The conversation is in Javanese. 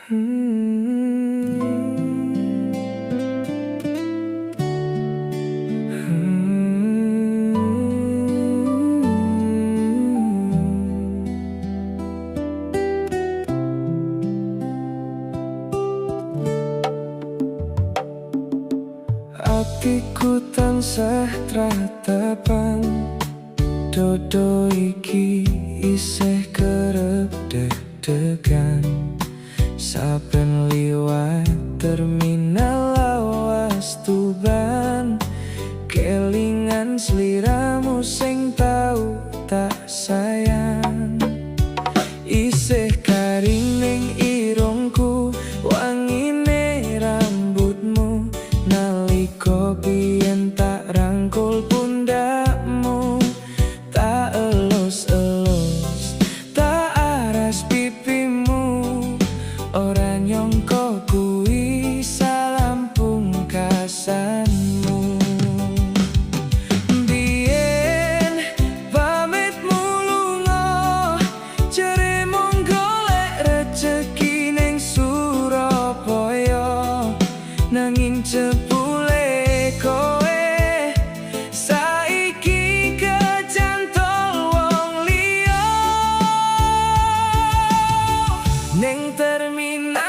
Atiku tansah tratapan, dodo iki isih kerep deg-degan. Saben liwat terminal lawas Tuban, kelingan sliramu sing tau tak sayang. Isih karining irungku, wangine rambutmu, nalika biyen tak rangkul pundakmu, tak elus-elus, tak aras pipimu. Ora nyangka kuwi salam pungkasanmu. Biyen pamitmu lunga, jare mung golek rejeki ning Surabaya, nanging jebule kowe saiki kecantol wong liya ning terminal.